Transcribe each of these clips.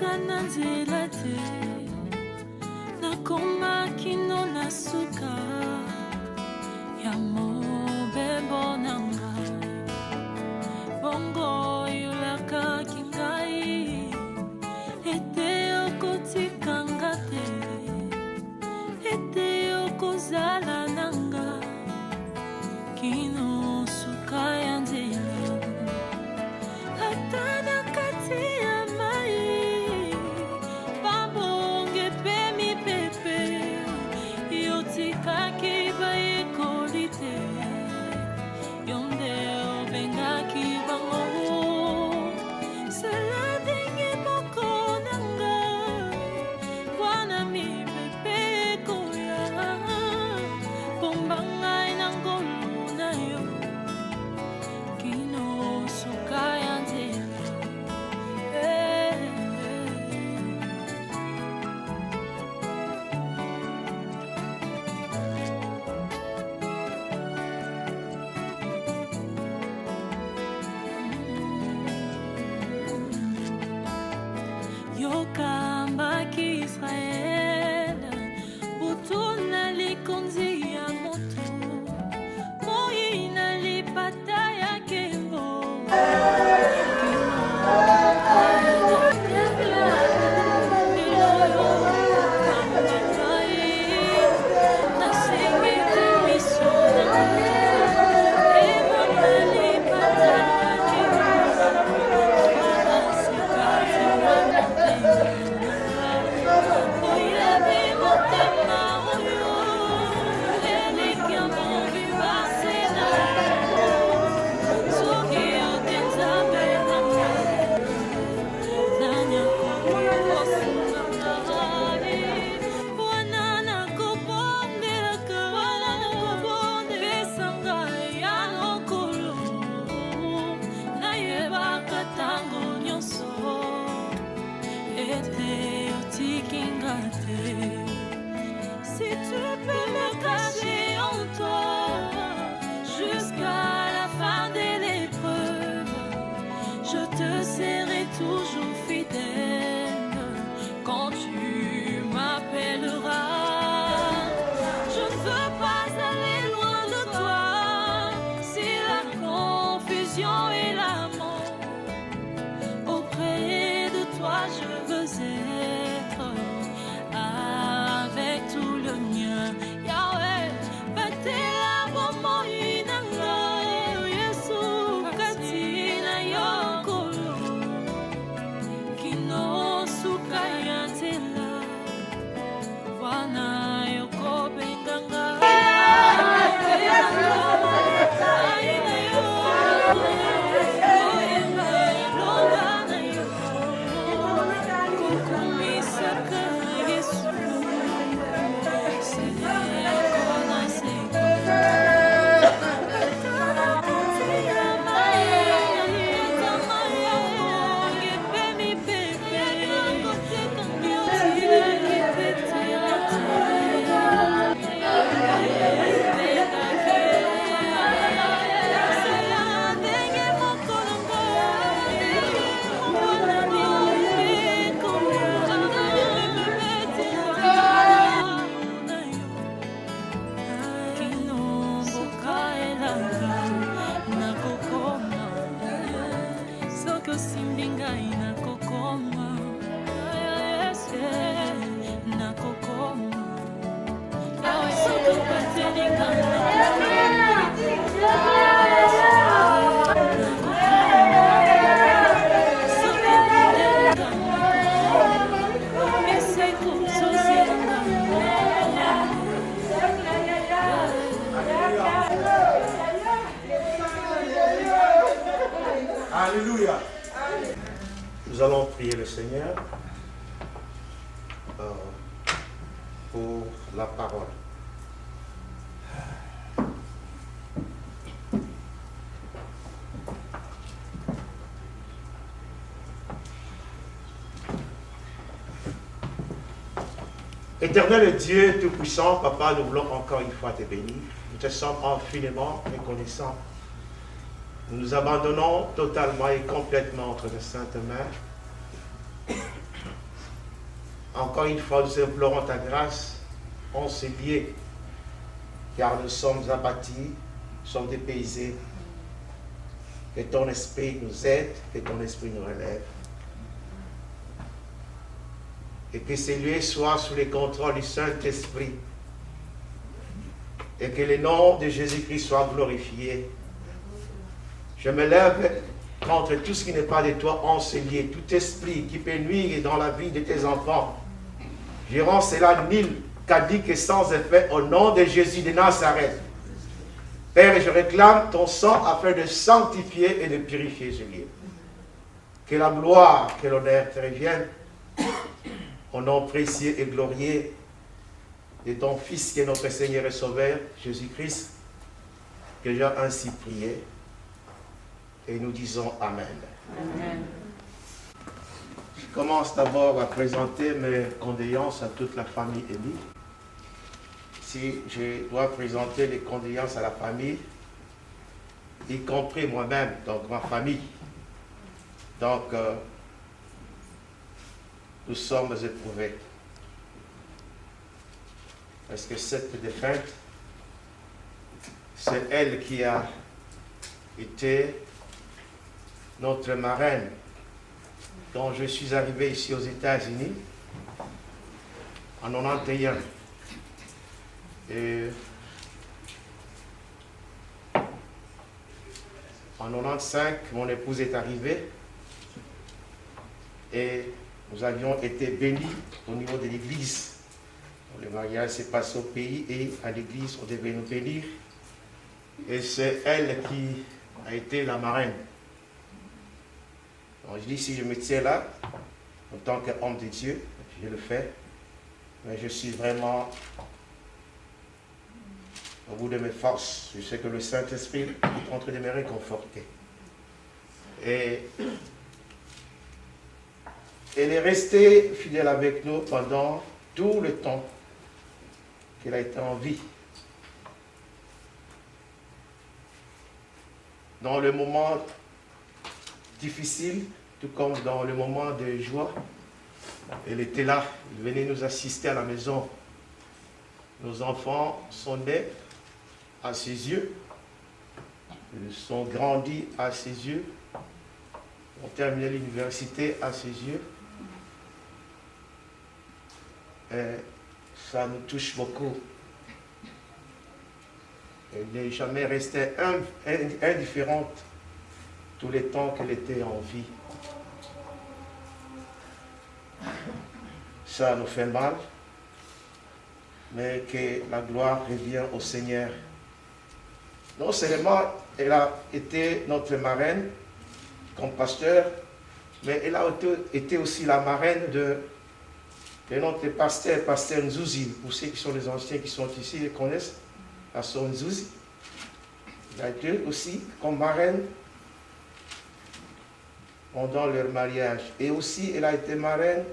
kaka na nzela te nakomaki no na suka ya mobembo na ngai bongo yolakaki ngai ete okotikanga te ete okozala na ngai kino suka ya nzela ata na kati ya mai bambonge pe mipepe yotikaki bayekoli te yo nde obengaki bango sala ndenge moko na ngai wana mipepe ekoya pomba ngai na ngolu na yo kino suka ya nzela yokambaki Israel utuna likonzi ya moto moi na lipata ya kembo si tu peux me cacher en toi jusqu'à la fin de l'épreuve, je te serai toujours fidèle quand tu m'appelleras. Je ne veux pas aller loin de toi si la confusion et la mort. Auprès de toi je veux être avec tout le mien. Yahweh, batela bomo inanga Yesu katina yokolo kino suka ya nzela wana yoko benganga Alléluia. Nous allons prier le Seigneur pour la parole. Éternel Dieu Tout-Puissant, Papa, nous voulons encore une fois te bénir. Nous te sommes infiniment reconnaissants. Nous nous abandonnons totalement et complètement entre de saintes mains. encore une fois, nous implorons ta grâce, on s'est liés, car nous sommes abattus, nous sommes dépaysés. Que ton esprit nous aide, que ton esprit nous relève. Et que ces lieux soient sous le contrôle du Saint-Esprit. Et que le nom de Jésus-Christ soit glorifié. Je me lève contre tout ce qui n'est pas de toi enseigné, tout esprit qui peut nuire dans la vie de tes enfants. Je rends cela nul, caduc et sans effet au nom de Jésus de Nazareth. Père, je réclame ton sang afin de sanctifier et de purifier ce lieu. Que la gloire, que l'honneur te reviennent au nom précieux et glorieux de ton Fils qui est notre Seigneur et Sauveur, Jésus-Christ, que j'ai ainsi prié. Et nous disons Amen. Amen. Je commence d'abord à présenter mes condoléances à toute la famille Élie. Si je dois présenter les condoléances à la famille, y compris moi-même, donc ma famille. Donc, nous sommes éprouvés. Parce que cette défunte, c'est elle qui a été notre marraine quand je suis arrivé ici aux États-Unis en 91. Et en 95, mon épouse est arrivée et nous avions été bénis au niveau de l'église. Le mariage s'est passé au pays et à l'église, on devait nous bénir. Et c'est elle qui a été la marraine. Donc je dis, si je me tiens là, en tant qu'homme de Dieu, je le fais. Mais je suis vraiment au bout de mes forces. Je sais que le Saint-Esprit est en train de me réconforter. Et elle est restée fidèle avec nous pendant tout le temps qu'elle a été en vie. Dans le moment difficile, tout comme dans le moment de joie, elle était là, elle venait nous assister à la maison. Nos enfants sont nés à ses yeux, ils sont grandis à ses yeux, ont terminé l'université à ses yeux. Et ça nous touche beaucoup. Elle n'est jamais restée indifférente tous les temps qu'elle était en vie. Ça nous fait mal, mais que la gloire revient au Seigneur. Non seulement elle a été notre marraine comme pasteur, mais elle a été aussi la marraine de notre pasteur, pasteur Nzouzi. Pour ceux qui sont les anciens qui sont ici, ils connaissent pasteur Nzouzi. Elle a été aussi comme marraine pendant leur mariage. Et aussi, elle a été marraine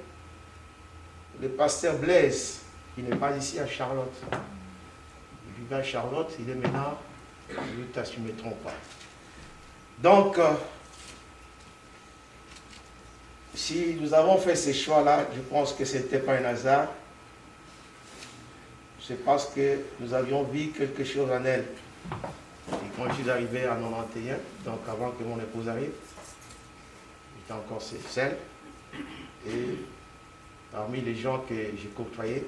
le pasteur Blaise, qui n'est pas ici à Charlotte. Il vivait à Charlotte, il est maintenant à Utah, si je ne me trompe pas. Donc, si nous avons fait ces choix-là, je pense que ce n'était pas un hasard. C'est parce que nous avions vu quelque chose en elle. Et quand je suis arrivé en 91, donc avant que mon épouse arrive, j'étais encore seul. Et parmi les gens que j'ai côtoyés,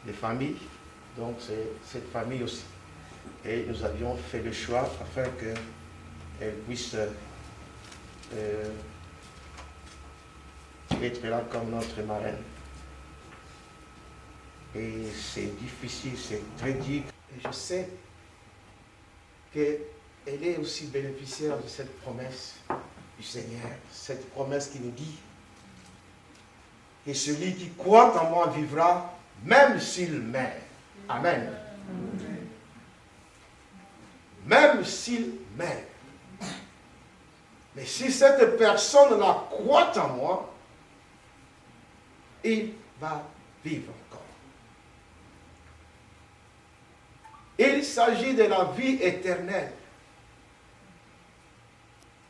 les familles, donc c'est cette famille aussi. Et nous avions fait le choix afin qu'elle puisse être là comme notre marraine. Et c'est difficile, c'est très dur. Et je sais qu'elle est aussi bénéficiaire de cette promesse du Seigneur, cette promesse qui nous dit que celui qui croit en moi vivra, même s'il meurt. Amen. Même s'il meurt. Mais si cette personne-là croit en moi, il va vivre encore. Il s'agit de la vie éternelle.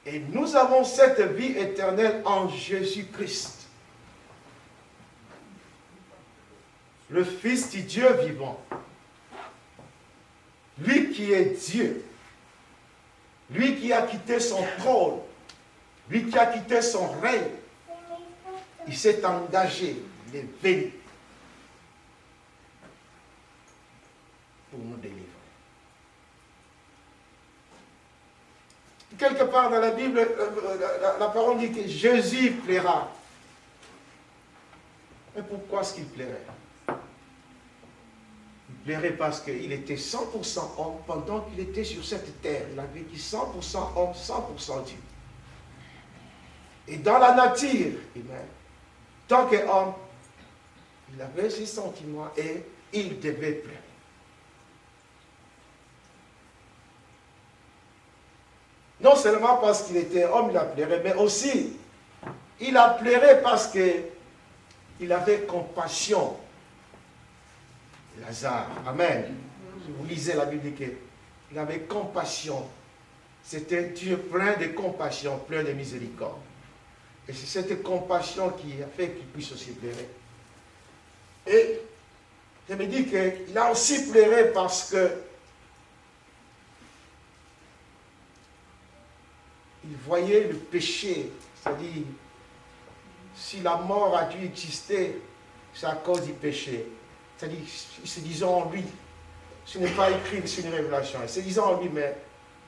Et nous avons cette vie éternelle en Jésus-Christ. le Fils du Dieu vivant, lui qui est Dieu, lui qui a quitté son trône, lui qui a quitté son règne, il s'est engagé, il est venu pour nous délivrer. Quelque part dans la Bible, la parole dit que Jésus plaira. Mais pourquoi est-ce qu'il plairait? Il plairait parce qu'il était 100% homme pendant qu'il était sur cette terre. Il a vécu 100% homme, 100% Dieu. Et dans la nature humaine, tant qu'homme, il avait ses sentiments et il devait pleurer. Non seulement parce qu'il était homme, il a pleuré, mais aussi, il a pleuré parce qu'il avait compassion. Lazare, amen. Si vous lisez la Bible, il avait compassion. C'était Dieu plein de compassion, plein de miséricorde. Et c'est cette compassion qui a fait qu'il puisse aussi pleurer. Et je me dis qu'il a aussi pleuré parce que il voyait le péché, c'est-à-dire, si la mort a dû exister, c'est à cause du péché. C'est-à-dire, il se disait en lui, ce n'est pas écrit, c'est une révélation. Il se disait en lui, mais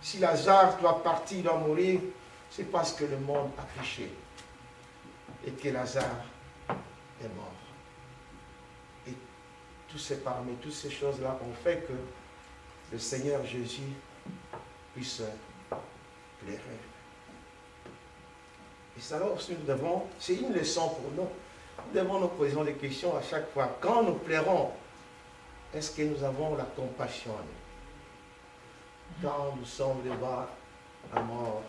si Lazare doit partir, doit mourir, c'est parce que le monde a péché. Et que Lazare est mort. Et toutes ces choses-là ont fait que le Seigneur Jésus puisse pleurer. Et ça, aussi, c'est une leçon pour nous. Nous devons nous poser des questions à chaque fois. Quand nous pleurons, est-ce que nous avons la compassion à nous? Quand nous sommes devant la mort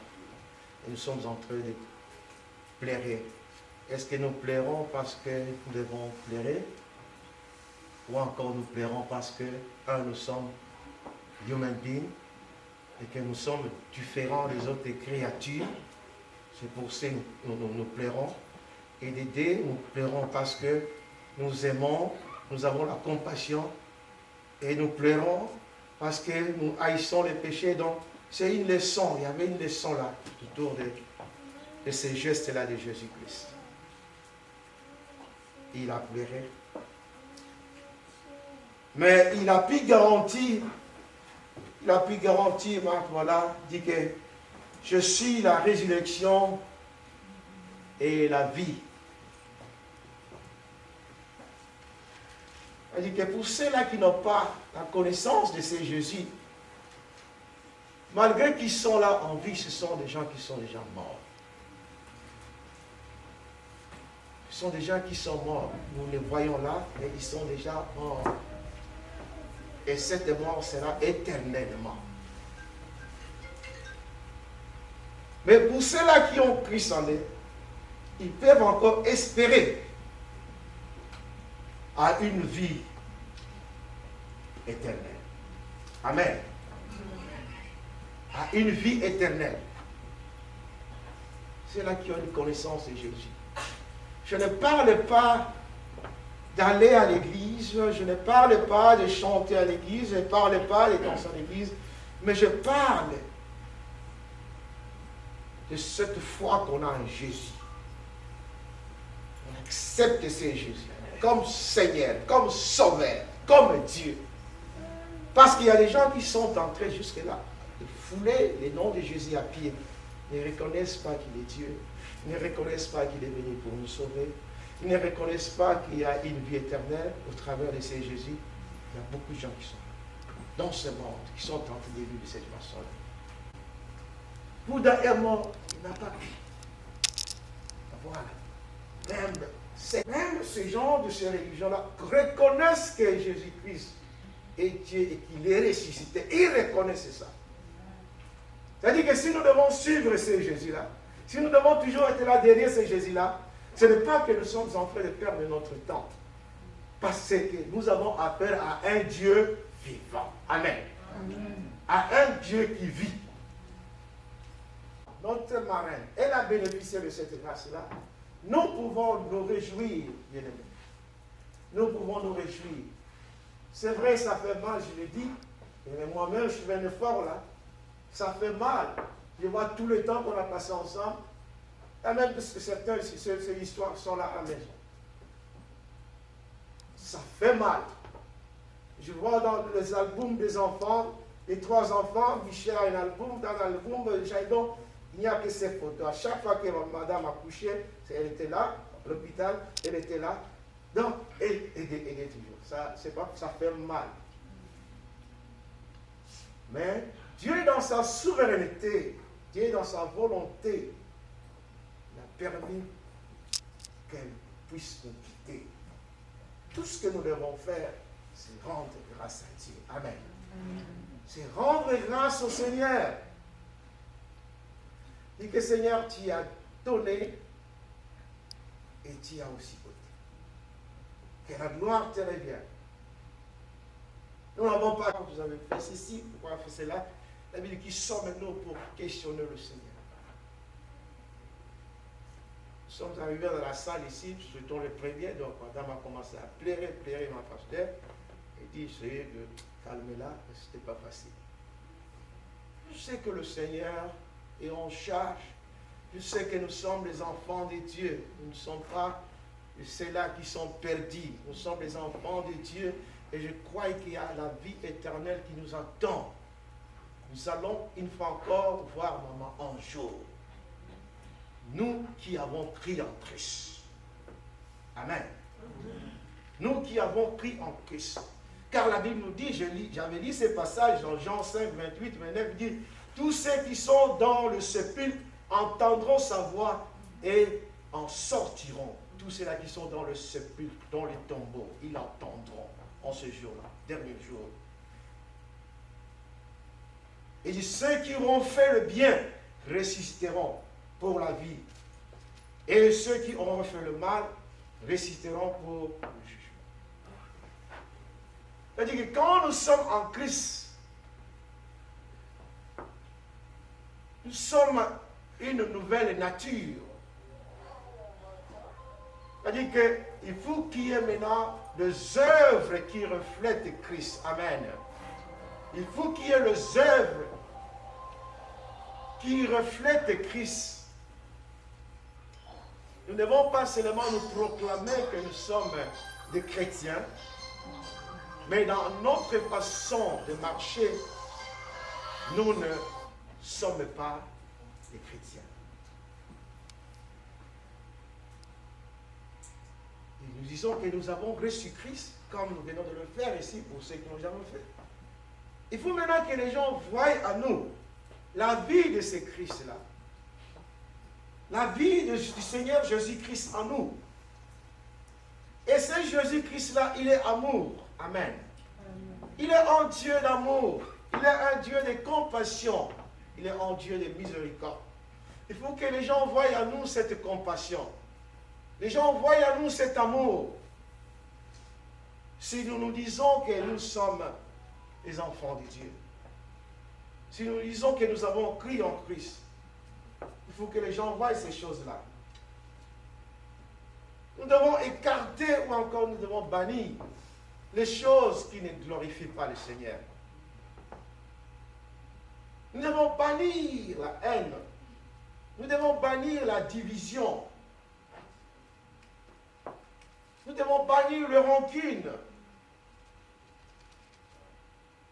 et nous sommes en train de pleurer, est-ce que nous pleurons parce que nous devons pleurer? Ou encore nous pleurons parce que, nous sommes human beings et que nous sommes différents des autres créatures? C'est pour ça que nous pleurons. Et des deux, nous pleurons parce que nous aimons, nous avons la compassion. Et nous pleurons parce que nous haïssons les péchés. Donc, c'est une leçon. Il y avait une leçon là, autour de ces gestes-là de Jésus-Christ. Il a pleuré. Mais il a pu garantir, Marc, voilà, dit que je suis la résurrection et la vie. Il dit que pour ceux-là qui n'ont pas la connaissance de ce Jésus, malgré qu'ils sont là en vie, ce sont des gens qui sont déjà morts. Ce sont des gens qui sont morts. Nous les voyons là, mais ils sont déjà morts. Et cette mort sera éternellement. Mais pour ceux-là qui ont Christ en eux, ils peuvent encore espérer à une vie éternelle. Amen. À une vie éternelle. Ceux-là qui ont une connaissance de Jésus. Je ne parle pas d'aller à l'église, je ne parle pas de chanter à l'église, je ne parle pas de danser à l'église, mais je parle de cette foi qu'on a en Jésus. On accepte ce Jésus comme Seigneur, comme Sauveur, comme Dieu. Parce qu'il y a des gens qui sont entrés jusque-là, de fouler les noms de Jésus à pied, ils ne reconnaissent pas qu'il est Dieu, ils ne reconnaissent pas qu'il est venu pour nous sauver, ils ne reconnaissent pas qu'il y a une vie éternelle au travers de ce Jésus. Il y a beaucoup de gens qui sont là, dans ce monde, qui sont en train de vivre de cette façon-là. Bouddha est mort, il n'a pas pu. Voilà. Même ces gens de ces religions-là reconnaissent que Jésus-Christ est Dieu et qu'il est ressuscité. Ils reconnaissent ça. C'est-à-dire que si nous devons suivre ce Jésus-là, si nous devons toujours être là derrière ce Jésus-là, ce n'est pas que nous sommes en train de perdre notre temps. Parce que nous avons affaire à un Dieu vivant. Amen. Amen. À un Dieu qui vit. Notre marraine, elle a bénéficié de cette grâce-là. Nous pouvons nous réjouir, bien-aimés. nous pouvons nous réjouir. C'est vrai, ça fait mal, je le dis, mais moi-même, je fais un effort là. Ça fait mal. Je vois tout le temps qu'on a passé ensemble. Et même parce que certains, ces histoires sont là à la maison. Ça fait mal. Je vois dans les albums des enfants, les 3 enfants, Michel a un album, dans l'album, Jaïdon, il n'y a que ces photos. À chaque fois que madame a couché, elle était là, à l'hôpital, elle était là. Donc, elle est toujours. Ça, c'est pas, ça fait mal. Mais Dieu est dans sa souveraineté, Dieu est dans sa volonté. Il a permis qu'elle puisse nous quitter. Tout ce que nous devons faire, c'est rendre grâce à Dieu. Amen. C'est rendre grâce au Seigneur. Dis que Seigneur, tu as donné et tu as aussi ôté. Que la gloire te revienne. Nous n'avons pas, vous avez fait ceci, pourquoi fait cela. La Bible qui sort maintenant pour questionner le Seigneur. Nous sommes arrivés dans la salle ici, nous étions les premiers, donc madame a commencé à pleurer ma pasteur. Elle dit, essayez de calmer là, mais ce n'était pas facile. Je sais que le Seigneur est en charge. Je sais que nous sommes les enfants de Dieu. Nous ne sommes pas ceux-là qui sont perdus. Nous sommes les enfants de Dieu. Et je crois qu'il y a la vie éternelle qui nous attend. Nous allons une fois encore voir maman un jour. Nous qui avons cru en Christ. Amen. Nous qui avons cru en Christ. Car la Bible nous dit, j'avais lu ces passages dans Jean 5, 28, 29, il dit, tous ceux qui sont dans le sépulcre entendront sa voix et en sortiront. Tous ceux-là qui sont dans le sépulcre, dans les tombeaux, ils entendront en ce jour-là, dernier jour. Et dit, ceux qui auront fait le bien résisteront pour la vie. Et ceux qui auront fait le mal résisteront pour le jugement. C'est-à-dire que quand nous sommes en Christ, nous sommes une nouvelle nature. C'est-à-dire qu'il faut qu'il y ait maintenant des œuvres qui reflètent Christ. Amen. Il faut qu'il y ait des œuvres qui reflètent Christ. Nous ne devons pas seulement nous proclamer que nous sommes des chrétiens, mais dans notre façon de marcher, nous ne sommes pas des chrétiens. Et nous disons que nous avons reçu Christ, comme nous venons de le faire ici pour ceux qui n'ont jamais fait. Il faut maintenant que les gens voient à nous la vie de ce Christ-là. La vie du Seigneur Jésus-Christ en nous. Et ce Jésus-Christ-là, il est amour. Amen. Il est un Dieu d'amour. Il est un Dieu de compassion. Il est un Dieu de miséricorde. Il faut que les gens voient à nous cette compassion. Les gens voient à nous cet amour. Si nous nous disons que nous sommes les enfants de Dieu, si nous disons que nous avons cru en Christ, il faut que les gens voient ces choses-là. Nous devons écarter ou encore nous devons bannir les choses qui ne glorifient pas le Seigneur. Nous devons bannir la haine. Nous devons bannir la division. Nous devons bannir le rancune,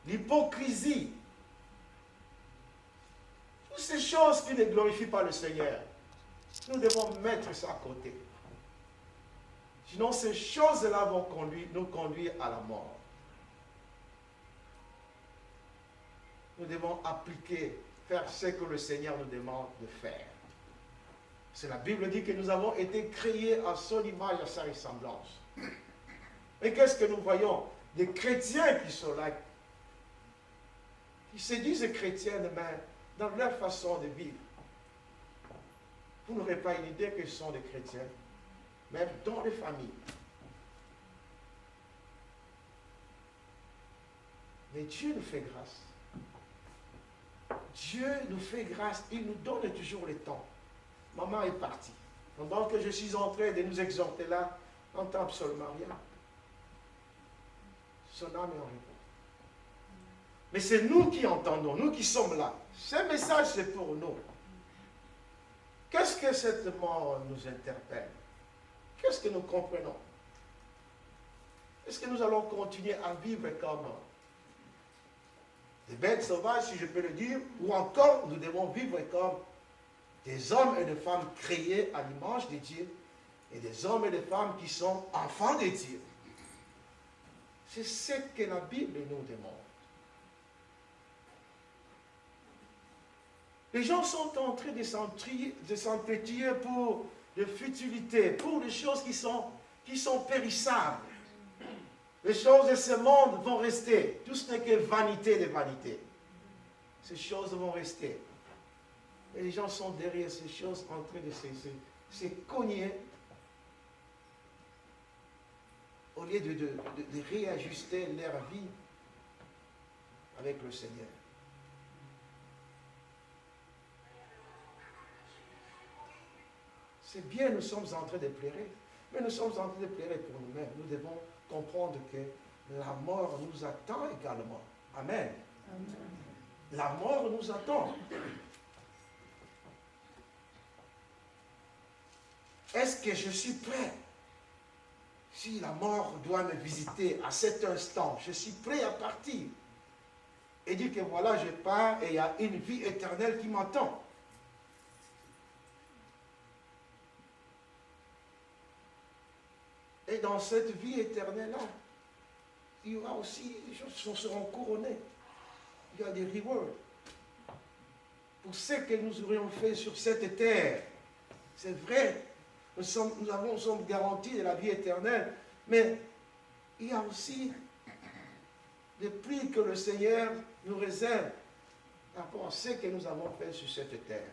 l'hypocrisie. Toutes ces choses qui ne glorifient pas le Seigneur, nous devons mettre ça à côté. Sinon, ces choses-là vont nous conduire à la mort. Nous devons appliquer, faire ce que le Seigneur nous demande de faire. C'est la Bible dit que nous avons été créés à son image, à sa ressemblance. Et qu'est-ce que nous voyons? Des chrétiens qui sont là, qui se disent chrétiens, mais dans leur façon de vivre. Vous n'aurez pas une idée que ce sont des chrétiens, même dans les familles. Mais Dieu nous fait grâce. Dieu nous fait grâce, il nous donne toujours le temps. Maman est partie. Pendant que je suis en train de nous exhorter là, on n'entend absolument rien. son âme est en repos. Mais c'est nous qui entendons, nous qui sommes là. Ce message, c'est pour nous. Qu'est-ce que cette mort nous interpelle? Qu'est-ce que nous comprenons? Est-ce que nous allons continuer à vivre comme des bêtes sauvages, si je peux le dire, ou encore nous devons vivre comme des hommes et des femmes créés à l'image de Dieu, et des hommes et des femmes qui sont enfants de Dieu? C'est ce que la Bible nous demande. Les gens sont en train de s'entretuer pour des futilités, pour des choses qui sont périssables. Les choses de ce monde vont rester. Tout ce n'est que vanité de vanité. Ces choses vont rester. Et les gens sont derrière ces choses en train de se cogner au lieu de réajuster leur vie avec le Seigneur. C'est bien, nous sommes en train de pleurer, mais nous sommes en train de pleurer pour nous-mêmes. Nous devons comprendre que la mort nous attend également. Amen. Amen. La mort nous attend. Est-ce que je suis prêt? Si la mort doit me visiter à cet instant, je suis prêt à partir. Et dire que voilà, je pars et il y a une vie éternelle qui m'attend. Et dans cette vie éternelle-là, il y aura aussi des choses qui seront couronnées. Il y a des rewards. Pour ce que nous aurions fait sur cette terre. C'est vrai, nous sommes garantis de la vie éternelle, mais il y a aussi des prix que le Seigneur nous réserve par rapport à ce que nous avons fait sur cette terre.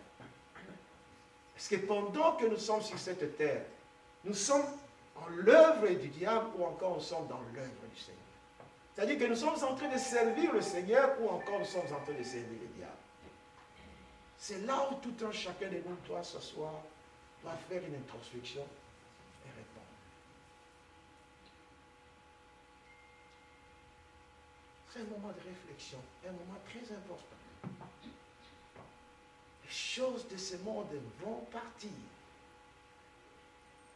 Parce que pendant que nous sommes sur cette terre, nous sommes en l'œuvre du diable ou encore nous sommes dans l'œuvre du Seigneur. C'est-à-dire que nous sommes en train de servir le Seigneur ou encore nous sommes en train de servir le diable. C'est là où tout un chacun de nous doit s'asseoir, doit faire une introspection et répondre. C'est un moment de réflexion, un moment très important. Les choses de ce monde vont partir.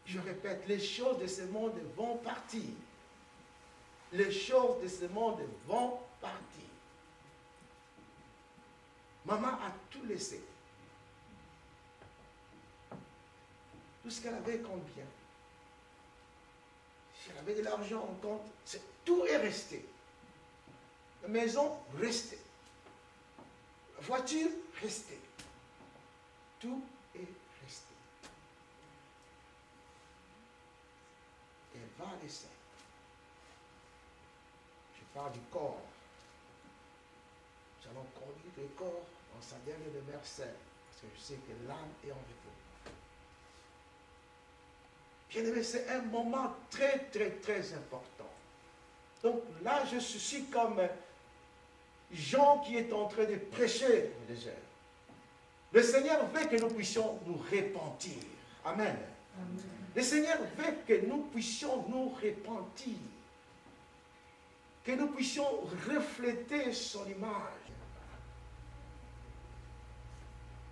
Je répète, les choses de ce monde vont partir. Les choses de ce monde vont partir. Maman a tout laissé. Tout ce qu'elle avait comme bien. Si elle avait de l'argent en compte, tout est resté. La maison, restée. La voiture, restée. Tout est resté. Et elle va laisser. Je parle du corps. Nous allons conduire le corps dans sa dernière demeure, parce que je sais que l'âme est en repos. Bien-aimé, c'est un moment très, très, très important. Donc là, je suis comme Jean qui est en train de prêcher le désert. Le Seigneur veut que nous puissions nous repentir. Amen. Amen. Le Seigneur veut que nous puissions nous repentir. Que nous puissions refléter son image.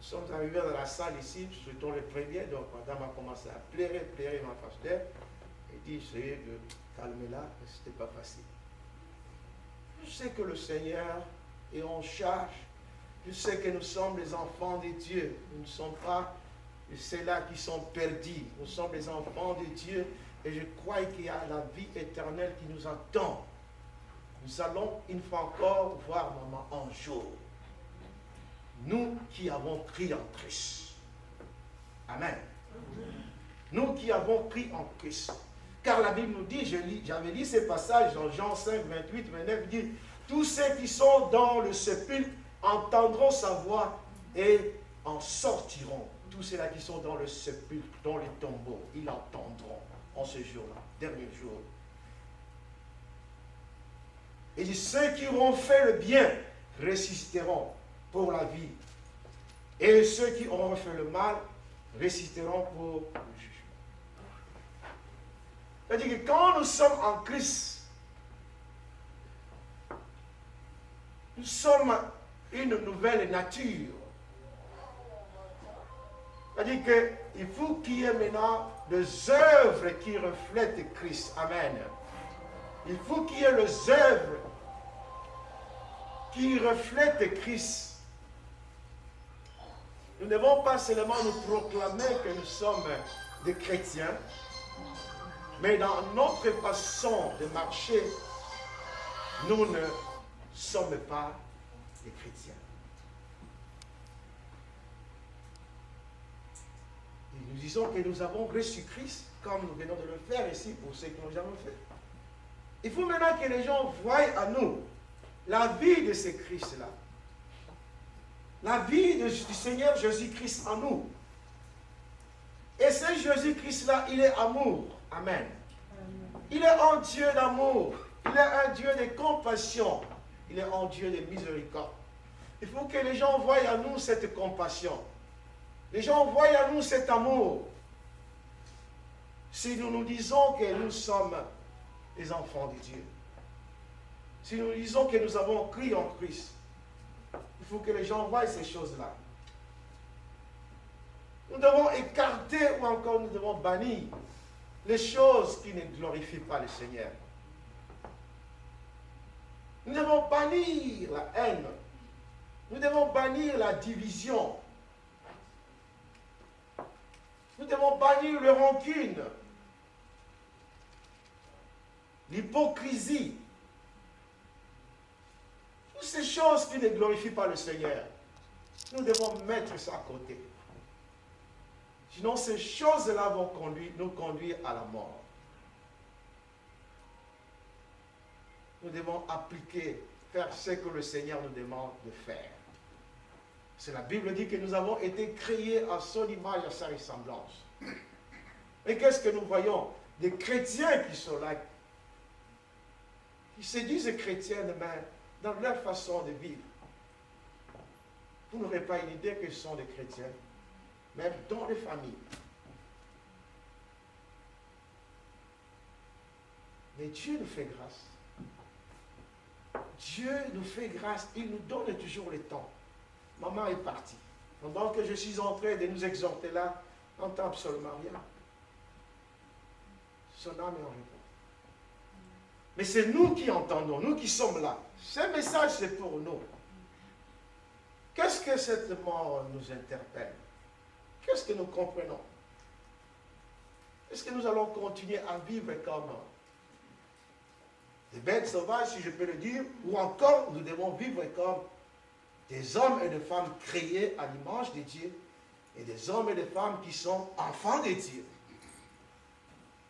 Nous sommes arrivés dans la salle ici, nous étions les premiers, donc madame a commencé à pleurer ma pasteur. Elle dit, essayez de calmer là, mais ce n'était pas facile. Je sais que le Seigneur est en charge. Je sais que nous sommes les enfants de Dieu. Nous ne sommes pas ceux-là qui sont perdus. Nous sommes les enfants de Dieu. Et je crois qu'il y a la vie éternelle qui nous attend. Nous allons une fois encore voir maman un jour. Nous qui avons cru en Christ. Amen. Nous qui avons cru en Christ. Car la Bible nous dit, j'avais lu ces passages dans Jean 5, 28, 29, il dit, tous ceux qui sont dans le sépulcre entendront sa voix et en sortiront. Tous ceux-là qui sont dans le sépulcre, dans les tombeaux, ils entendront en ce jour-là, dernier jour. Il dit, ceux qui auront fait le bien ressusciteront pour la vie. Et ceux qui auront fait le mal ressusciteront pour le jugement. C'est-à-dire que quand nous sommes en Christ, Nous sommes une nouvelle nature. C'est-à-dire qu'il faut qu'il y ait maintenant des œuvres qui reflètent Christ. Amen. Il faut qu'il y ait des œuvres qui reflètent Christ. Nous ne devons pas seulement nous proclamer que nous sommes des chrétiens, mais dans notre façon de marcher, nous ne sommes pas des chrétiens. Et nous disons que nous avons reçu Christ comme nous venons de le faire ici pour ceux qui l'ont jamais fait. Il faut maintenant que les gens voient à nous la vie de ce Christ-là. La vie du Seigneur Jésus-Christ en nous. Et ce Jésus-Christ-là, il est amour. Amen. Il est un Dieu d'amour. Il est un Dieu de compassion. Il est un Dieu de miséricorde. Il faut que les gens voient à nous cette compassion. Les gens voient à nous cet amour. Si nous nous disons que nous sommes les enfants de Dieu, si nous disons que nous avons cru en Christ, il faut que les gens voient ces choses-là. Nous devons écarter ou encore nous devons bannir les choses qui ne glorifient pas le Seigneur. Nous devons bannir la haine. Nous devons bannir la division. Nous devons bannir le rancune, l'hypocrisie. Toutes ces choses qui ne glorifient pas le Seigneur, nous devons mettre ça à côté. Sinon, ces choses-là vont nous conduire à la mort. Nous devons appliquer, faire ce que le Seigneur nous demande de faire. C'est la Bible dit que nous avons été créés à son image, à sa ressemblance. Et qu'est-ce que nous voyons? Des chrétiens qui sont là, qui se disent chrétiens, mais dans leur façon de vivre. Vous n'aurez pas une idée que ce sont des chrétiens, même dans les familles. Mais Dieu nous fait grâce. Dieu nous fait grâce, il nous donne toujours le temps. Maman est partie. Pendant que je suis en train de nous exhorter là, on n'entend absolument rien. Son âme est en repos. Mais c'est nous qui entendons, nous qui sommes là. Ce message, c'est pour nous. Qu'est-ce que cette mort nous interpelle? Qu'est-ce que nous comprenons? Est-ce que nous allons continuer à vivre comme des bêtes sauvages, si je peux le dire, ou encore nous devons vivre comme des hommes et des femmes créés à l'image de Dieu et des hommes et des femmes qui sont enfants de Dieu?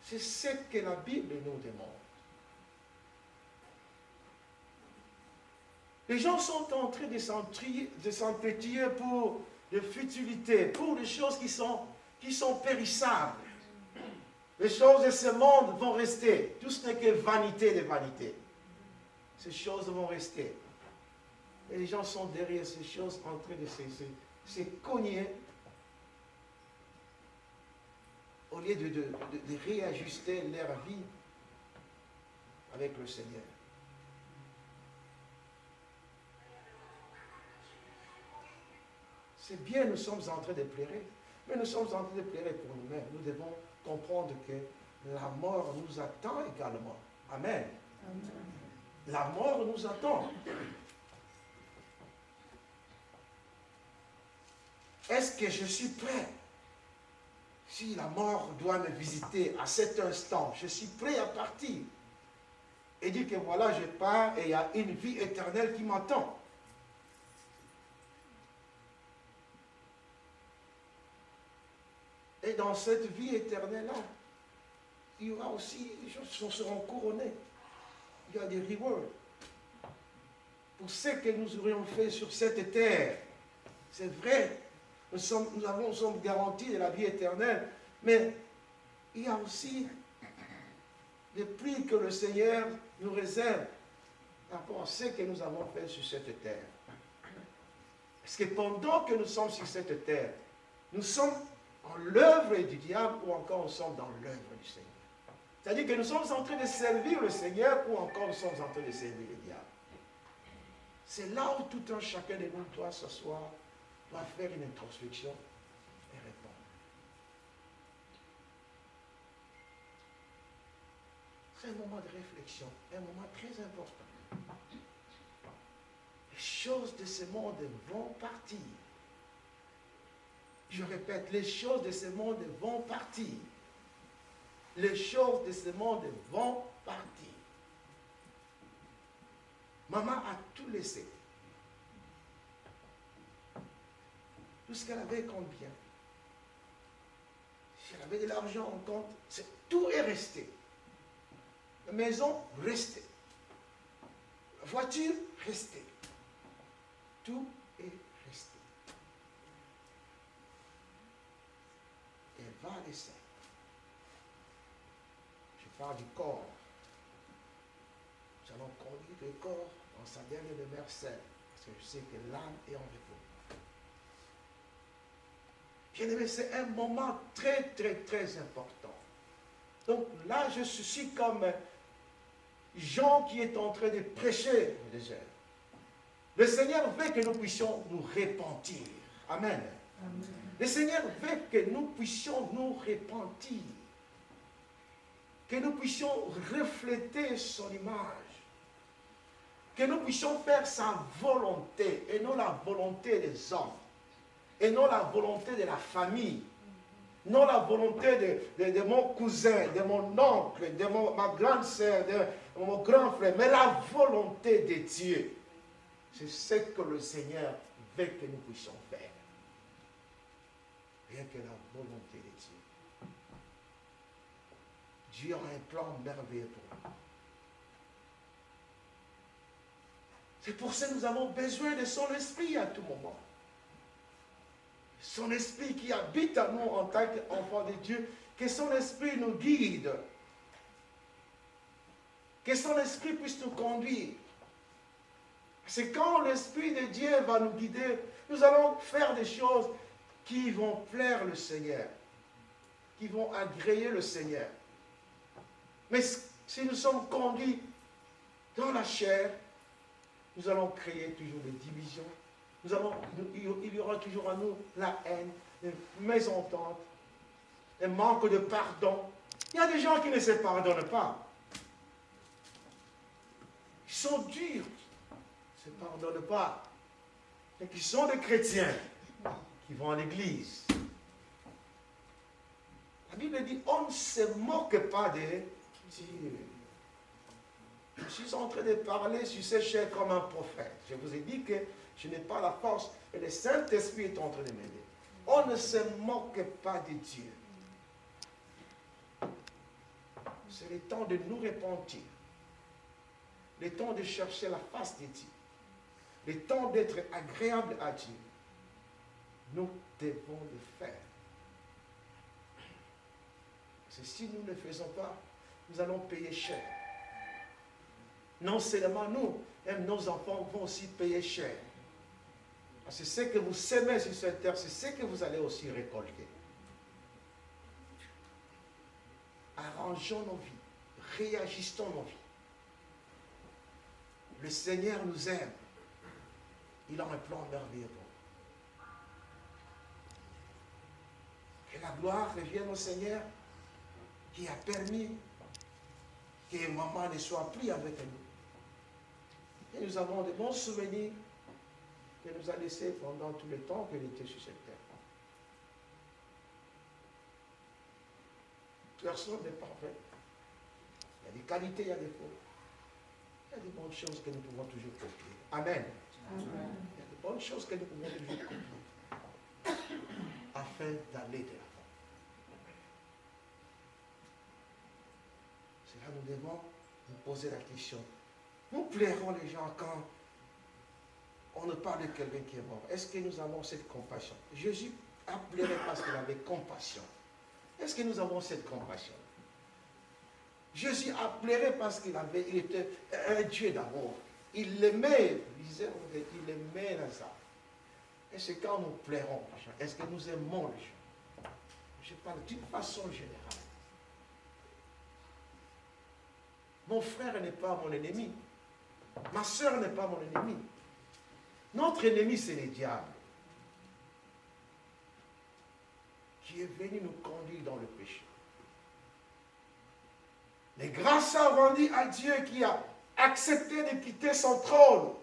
C'est ce que la Bible nous demande. Les gens sont en train de s'entretuer pour des futilités, pour des choses qui sont périssables. Les choses de ce monde vont rester. Tout ce n'est que vanité de vanité. Ces choses vont rester. Et les gens sont derrière ces choses en train de se cogner au lieu de réajuster leur vie avec le Seigneur. C'est bien, nous sommes en train de pleurer, mais nous sommes en train de pleurer pour nous-mêmes. Nous devons comprendre que la mort nous attend également. Amen. Amen. La mort nous attend. Est-ce que je suis prêt? Si la mort doit me visiter à cet instant, je suis prêt à partir. Et dire que voilà, je pars et il y a une vie éternelle qui m'attend. Et dans cette vie éternelle-là, il y aura aussi des choses qui seront couronnées. Il y a des rewards. Pour ce que nous aurions fait sur cette terre, c'est vrai, nous sommes garantis de la vie éternelle, mais il y a aussi des prix que le Seigneur nous réserve par rapport à ce que nous avons fait sur cette terre. Parce que pendant que nous sommes sur cette terre, nous sommes en l'œuvre du diable ou encore nous sommes dans l'œuvre du Seigneur. C'est-à-dire que nous sommes en train de servir le Seigneur ou encore nous sommes en train de servir le diable. C'est là où tout un chacun de nous doit s'asseoir, doit faire une introspection et répondre. C'est un moment de réflexion, un moment très important. Les choses de ce monde vont partir. Je répète, les choses de ce monde vont partir. Les choses de ce monde vont partir. Maman a tout laissé. Tout ce qu'elle avait comme bien. Si elle avait de l'argent en compte, tout est resté. La maison, restée. La voiture, restée. Tout est resté. Elle va laisser. Je parle du corps. Nous allons conduire le corps dans sa dernière demeure seule, parce que je sais que l'âme est en repos. Bien-aimé, c'est un moment très, très, très important. Donc là, je suis comme Jean qui est en train de prêcher le désert. Le Seigneur veut que nous puissions nous repentir. Amen. Amen. Le Seigneur veut que nous puissions nous repentir. Que nous puissions refléter son image. Que nous puissions faire sa volonté et non la volonté des hommes. Et non la volonté de la famille. Non la volonté de mon cousin, de mon oncle, de ma grande sœur, de mon grand frère, mais la volonté de Dieu. C'est ce que le Seigneur veut que nous puissions faire. Rien que la volonté de Dieu. Dieu a un plan merveilleux pour nous. C'est pour ça que nous avons besoin de son esprit à tout moment. Son esprit qui habite à nous en tant qu'enfants de Dieu, que son esprit nous guide. Que son esprit puisse nous conduire. C'est quand l'Esprit de Dieu va nous guider, nous allons faire des choses qui vont plaire le Seigneur, qui vont agréer le Seigneur. Mais si nous sommes conduits dans la chair, nous allons créer toujours des divisions. Il y aura toujours en nous la haine, les mésententes, les manques de pardon. Il y a des gens qui ne se pardonnent pas. Ils sont durs. Ils ne se pardonnent pas. Et qui sont des chrétiens qui vont à l'église. La Bible dit, on ne se moque pas de Dieu. Je suis en train de parler sur ces chairs comme un prophète. Je vous ai dit que je n'ai pas la force, et le Saint-Esprit est en train de m'aider. On ne se moque pas de Dieu. C'est le temps de nous repentir. Le temps de chercher la face de Dieu. Le temps d'être agréable à Dieu. Nous devons le faire. Parce que si nous ne le faisons pas, nous allons payer cher. Non seulement nous, même nos enfants vont aussi payer cher. Parce que ce que vous semez sur cette terre, c'est ce que vous allez aussi récolter. Arrangeons nos vies, réajustons nos vies. Le Seigneur nous aime. Il a un plan merveilleux pour nous. Que la gloire revienne au Seigneur qui a permis que maman ne soit plus avec nous. Et nous avons de bons souvenirs qu'elle nous a laissés pendant tout le temps qu'elle était sur cette terre. Personne n'est parfait. Il y a des qualités, il y a des défauts. Il y a des bonnes choses que nous pouvons toujours copier. Amen. Amen. Il y a des bonnes choses que nous pouvons toujours copier. Afin d'aller de l'avant. C'est là que nous devons nous poser la question. Nous plairons les gens quand on ne parle de quelqu'un qui est mort. Est-ce que nous avons cette compassion? Jésus a pleuré parce qu'il avait compassion. Est-ce que nous avons cette compassion? Jésus a pleuré parce qu'il était un Dieu d'amour. Il l'aimait, il aimait Lazare. Et c'est quand nous pleurons les gens. Est-ce que nous aimons les gens? Je parle d'une façon générale. Mon frère n'est pas mon ennemi. Ma soeur n'est pas mon ennemi. Notre ennemi, c'est le diable, qui est venu nous conduire dans le péché. Mais grâce à rendit à Dieu qui a accepté de quitter son trône,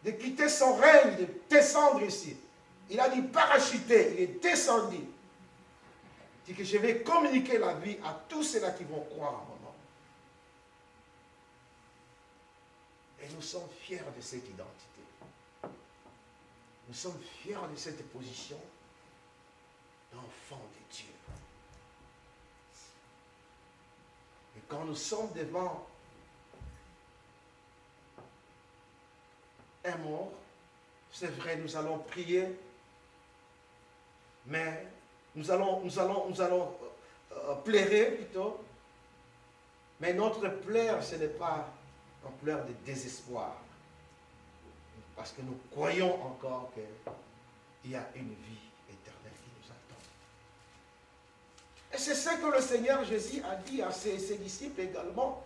de quitter son règne, de descendre ici. Il a dit parachuter, il est descendu. Il dit que je vais communiquer la vie à tous ceux-là qui vont croire en mon nom. Et nous sommes fiers de cette identité. Nous sommes fiers de cette position d'enfant de Dieu. Et quand nous sommes devant un mort, c'est vrai, nous allons prier, mais nous allons pleurer plutôt. Mais notre pleur, ce n'est pas un pleur de désespoir. Parce que nous croyons encore qu'il y a une vie éternelle qui nous attend. Et c'est ce que le Seigneur Jésus a dit à ses disciples également.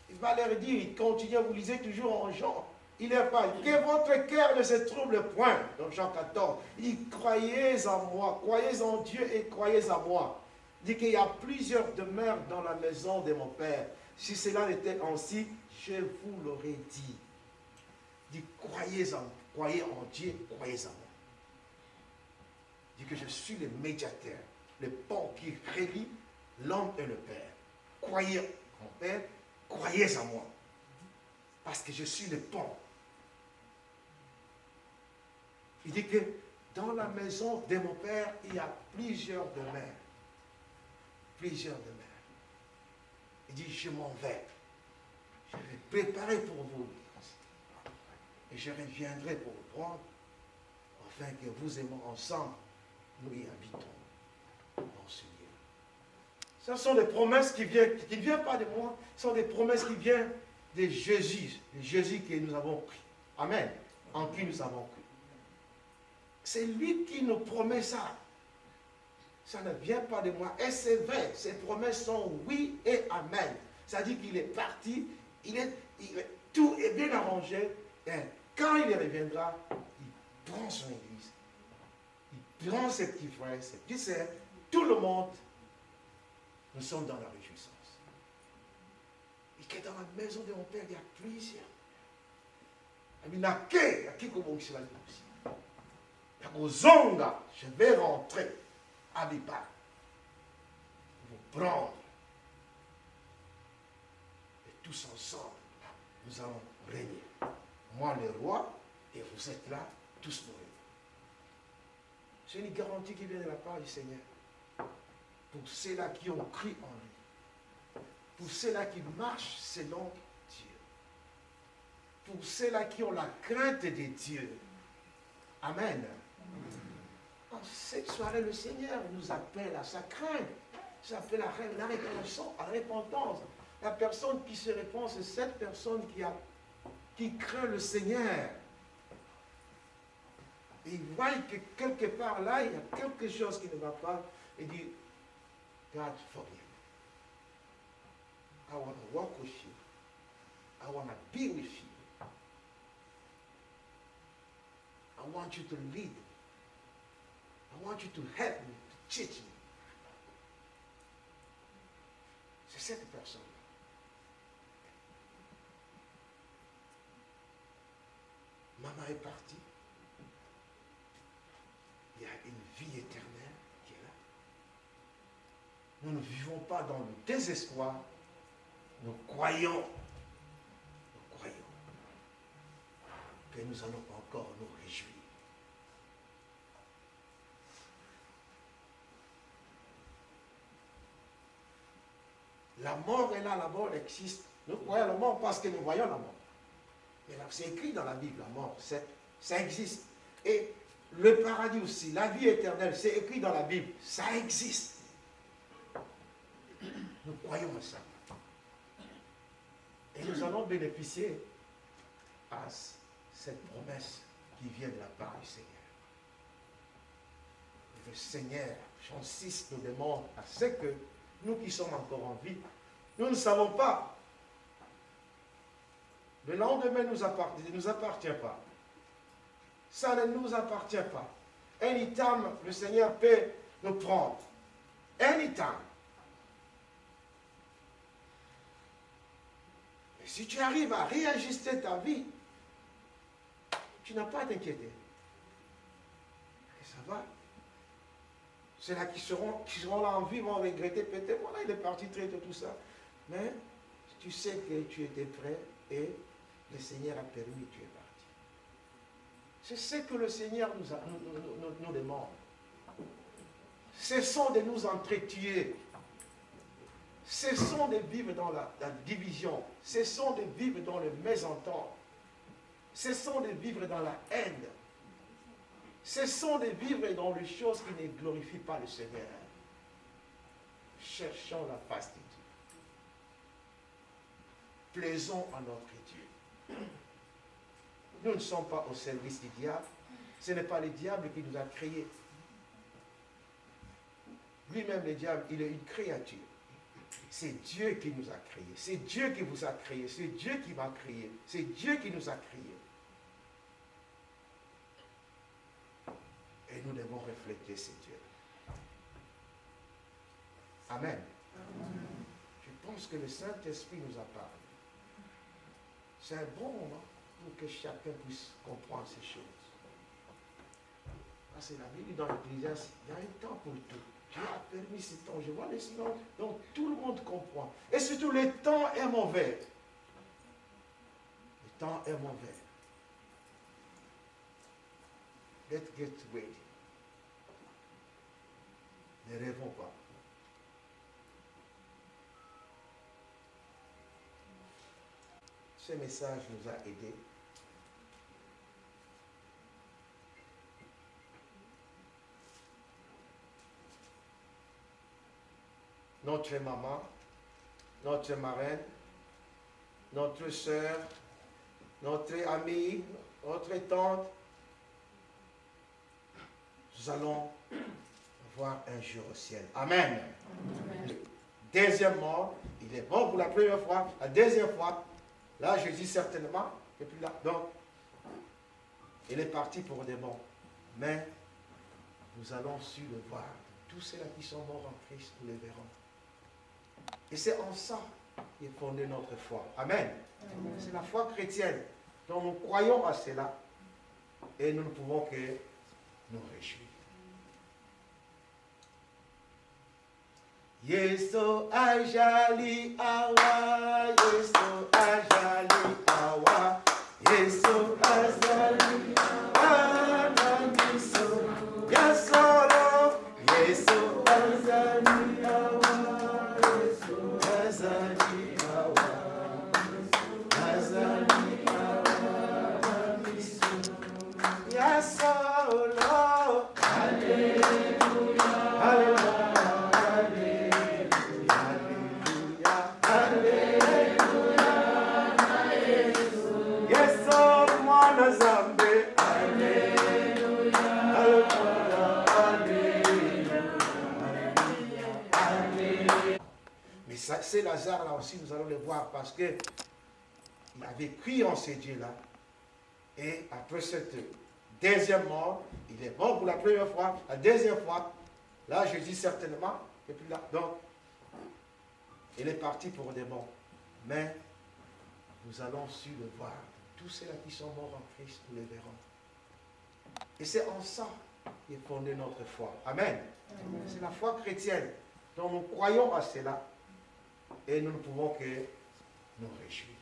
Il va leur dire, il continue, vous lisez toujours en Jean. Il n'est pas, que votre cœur ne se trouble point. Dans Jean 14, il dit, croyez en moi, croyez en Dieu et croyez en moi. Il dit qu'il y a plusieurs demeures dans la maison de mon Père. Si cela était ainsi, je vous l'aurais dit. Il dit, croyez en Dieu, croyez en moi. Il dit que je suis le médiateur, le pont qui relie l'homme et le Père. Croyez en mon Père, croyez en moi. Parce que je suis le pont. Il dit que dans la maison de mon Père, il y a plusieurs demeures. Plusieurs demeures. Il dit, je m'en vais. Je vais préparer pour vous. Et je reviendrai pour vous prendre, afin que vous et moi ensemble, nous y habitons dans ce lieu. Ce sont des promesses qui ne viennent pas de moi, ce sont des promesses qui viennent de Jésus que nous avons pris. Amen. En qui nous avons cru. C'est lui qui nous promet ça. Ça ne vient pas de moi. Et c'est vrai, ces promesses sont oui et amen. C'est-à-dire qu'il est parti, tout est bien arrangé. Et quand il reviendra, il prend son église. Il prend ses petits frères, ses petits sœurs, tout le monde. Nous sommes dans la réjouissance. Et que dans la maison de mon Père, il y a plusieurs. Il y a qui commence la aussi. Zonga, je vais rentrer à Bipa, vous prendre. Et tous ensemble, nous allons régner. Moi, le roi, et vous êtes là, tous pour régner. C'est une garantie qui vient de la part du Seigneur. Pour ceux-là qui ont cru en lui. Pour ceux-là qui marchent selon Dieu. Pour ceux-là qui ont la crainte de Dieu. Amen. En cette soirée, le Seigneur nous appelle à sa crainte. Il s'appelle à la repentance. La personne qui se répand, c'est cette personne qui craint le Seigneur. Et il voit que quelque part là, il y a quelque chose qui ne va pas. Il dit, God, forgive me. I want to walk with you. I want to be with you. I want you to lead me. I want you to help me, to teach me. C'est cette personne. Maman est partie. Il y a une vie éternelle qui est là. Nous ne vivons pas dans le désespoir. Nous croyons que nous allons encore nous réjouir. La mort est là, la mort existe. Nous croyons la mort parce que nous voyons la mort. Mais là, c'est écrit dans la Bible, la mort, ça existe. Et le paradis aussi, la vie éternelle, c'est écrit dans la Bible, ça existe. Nous croyons à ça. Et nous allons bénéficier à cette promesse qui vient de la part du Seigneur. Et le Seigneur, Jean 6, nous demande à ce que nous qui sommes encore en vie, nous ne savons pas. Le lendemain ne nous appartient pas. Ça ne nous appartient pas. Anytime, le Seigneur peut nous prendre. Anytime. Et si tu arrives à réajuster ta vie, tu n'as pas à t'inquiéter. Et ça va. Ceux-là qui seront là en vie vont regretter peut-être, voilà, il est parti très tôt, tout ça. Mais tu sais que tu étais prêt et le Seigneur a permis, tu es parti. C'est ce que le Seigneur nous demande. Cessons de nous entretuer. Cessons de vivre dans la division. Cessons de vivre dans le mésentente. Cessons de vivre dans la haine. Cessons de vivre dans les choses qui ne glorifient pas le Seigneur. Cherchons la face de Dieu. Plaisons à notre Dieu. Nous ne sommes pas au service du diable. Ce n'est pas le diable qui nous a créés. Lui-même, le diable, il est une créature. C'est Dieu qui nous a créés. C'est Dieu qui vous a créés. C'est Dieu qui m'a créé. C'est Dieu qui nous a créés. Et nous devons refléter ce Dieu. Amen. Je pense que le Saint-Esprit nous a parlé. C'est un bon moment pour que chacun puisse comprendre ces choses. Parce que la Bible dans l'Ecclésiaste, il y a un temps pour tout. Dieu a permis ce temps. Je vois les silences. Donc tout le monde comprend. Et surtout, le temps est mauvais. Le temps est mauvais. Let's get ready. Ne rêvons pas. Ce message nous a aidés. Notre maman, notre marraine, notre soeur, notre amie, notre tante, nous allons voir un jour au ciel. Amen. Amen. Deuxièmement, il est bon pour la première fois. La deuxième fois, là je dis certainement, et puis là, donc, il est parti pour des bons. Mais nous allons sur le voir. Tous ceux-là qui sont morts en Christ, nous les verrons. Et c'est en ça qu'est fondée notre foi. Amen. Amen. C'est la foi chrétienne. Donc nous croyons à cela et nous ne pouvons que nous réjouir. Yeso ajali awa, Yeso ajali awa, Yeso ajali awa, Yeso yasoro, Yeso ajali awa, Yeso ajali awa, ajali awa, Yeso yasoro, Alleluia, Alleluia. Mais ça, c'est Lazare là aussi, nous allons le voir parce que il avait cru en ce Dieu-là. Et après cette deuxième mort, il est mort pour la première fois, la deuxième fois, là je dis certainement, et puis là, donc, il est parti pour des bons. Mais nous allons sur le voir. Tous ceux-là qui sont morts en Christ, nous les verrons. Et c'est en ça qu'est fondée notre foi. Amen. Amen. C'est la foi chrétienne. Donc nous croyons à cela et nous ne pouvons que nous réjouir.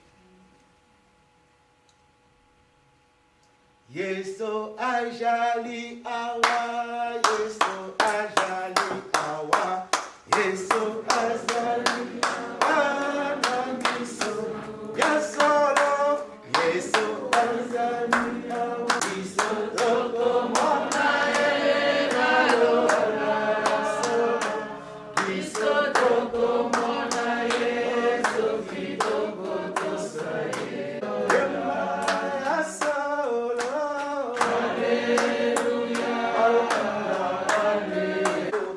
Yeso ajali awa, Yeso ajali awa, Yeso ajali awa, Yeso yasoro, Yeso ajali awa, Yeso loko mona era lola, Yeso loko mona Yeso kitoko tosaye, yasoro, Alleluia, Alleluia.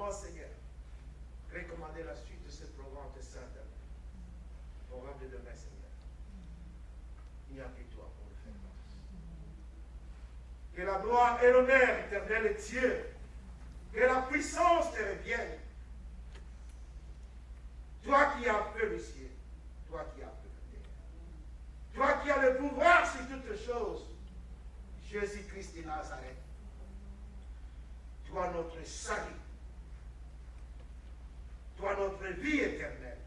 moment, Seigneur, recommander la suite de ce programme de Saint-Denis. Programme de demain, Seigneur. Il n'y a que toi pour le faire. Que la gloire et l'honneur éternel est Dieu. Que la puissance te revienne. Toi qui as fait le ciel, toi qui as fait la terre, toi qui as le pouvoir sur toutes choses, Jésus-Christ de Nazareth, toi notre salut, toi notre vie éternelle.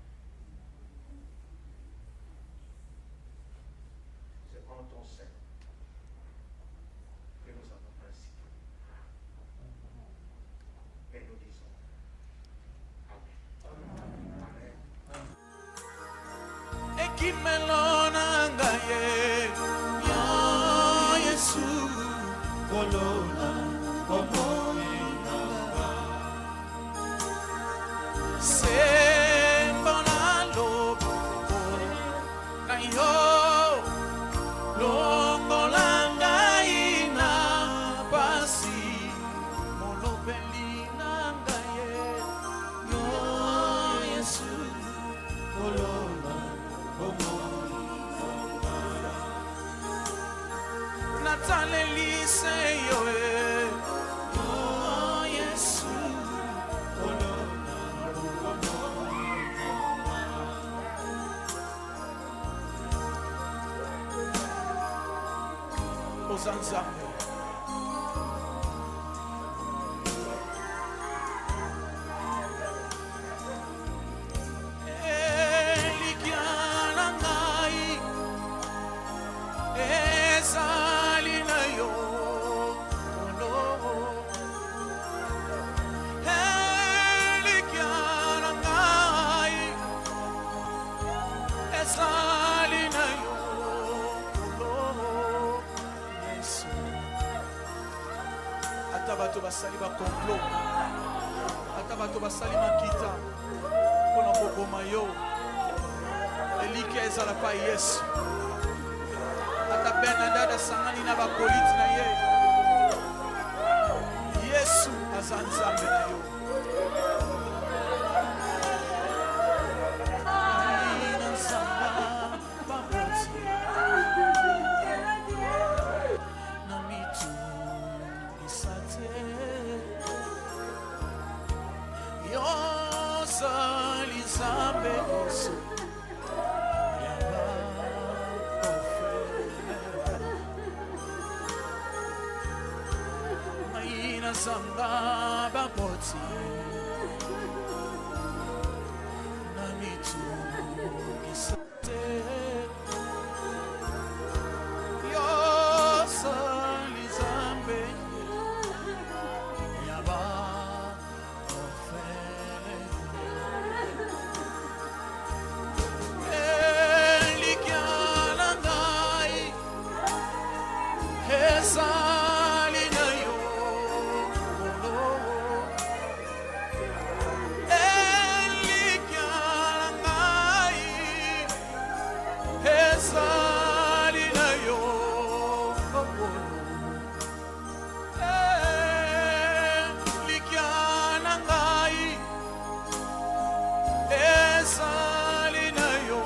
C'est en ton sein que nous avons ainsi. Et nous disons Amen. Amen. Ekimelona ngaye ya Yesu kolona omoyina sembona lobo ngayo longola ngai na pasi molobeli na ngaye yo Yesu kolona natalelise yo oh Yesu kolona ozanzambe elikiana ngai ezali na yo kolo elikiana ngai ezali na yo kolo Yesu ata bato basali bakomplo ata bato basali makita mpona koboma yo eliki ezala pa Yesu ata Bernadette asangani na bakoliti na ye Yesu aza nzambe na yo na nzamba baboti na mitungisa te yo ozali nzambe Yesu Zamba baboti na mitungisa te yo ozali nzambe ya baprofete elikiana ngai ezali na yo ezali na yo elikiana ngai ezali na yo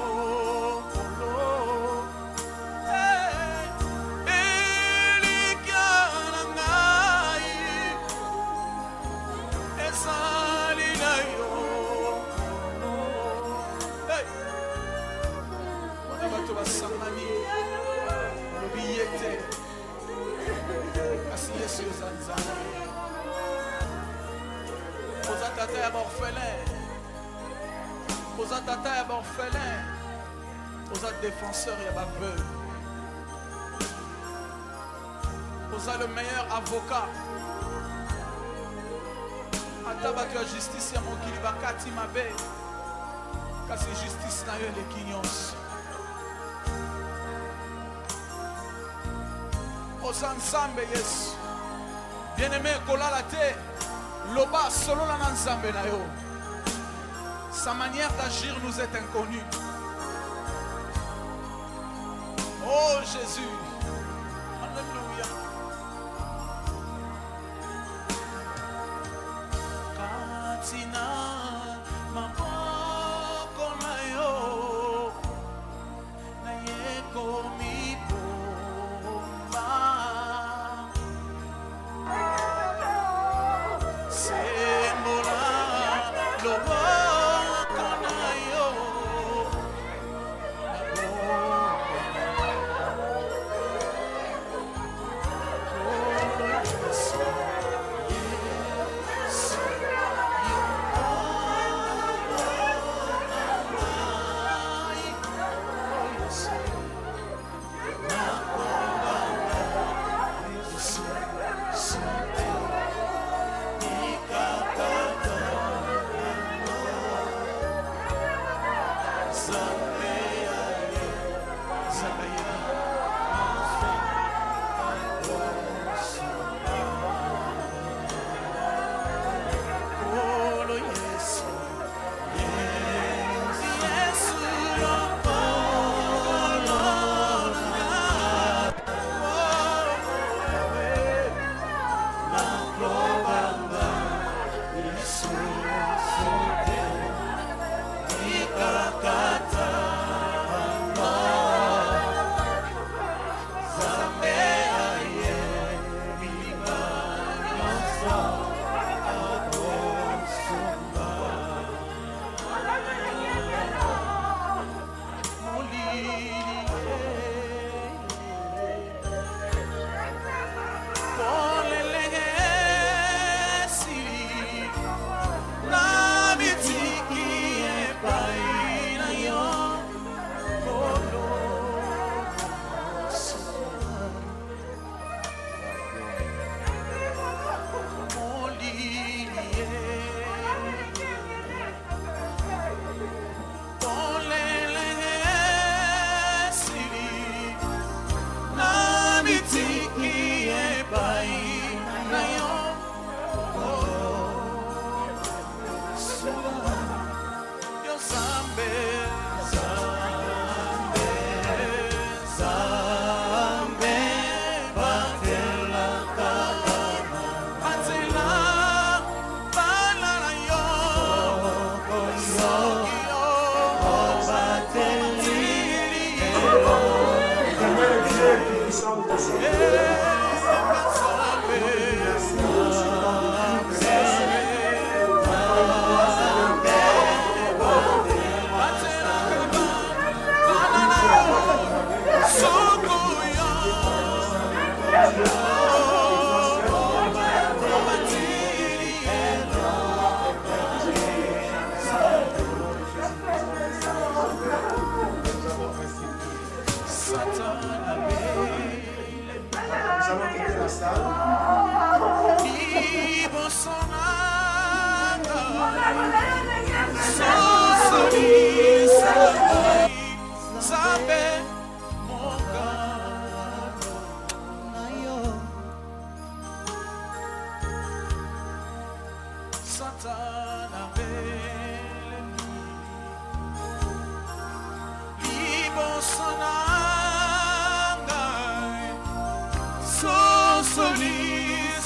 elikiana ngai ezali na yo bato basangani olobi ye te kasi Yesu oza nzambe oza tata ya baorphelin oza tata ya baorphelin oza défenseur ya baveugle oza le meilleur avocat ata bato ya justice ya mokili bakati mabe kasi justice na yo eleki nyonso oza nzambe Yesu bien-aimé kolala te loba solola na nzambe na yo sa manière d'agir nous est inconnue oh Jésus alléluia Tina maboko na yo na yeko mibomba sembola loboko na yo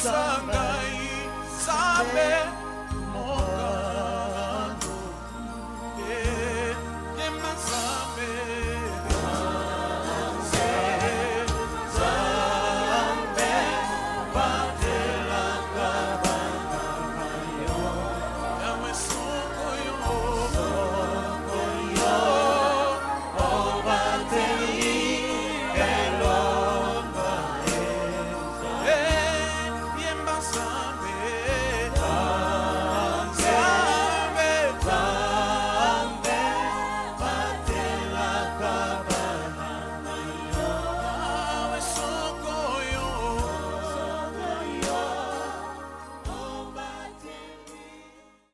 Sanga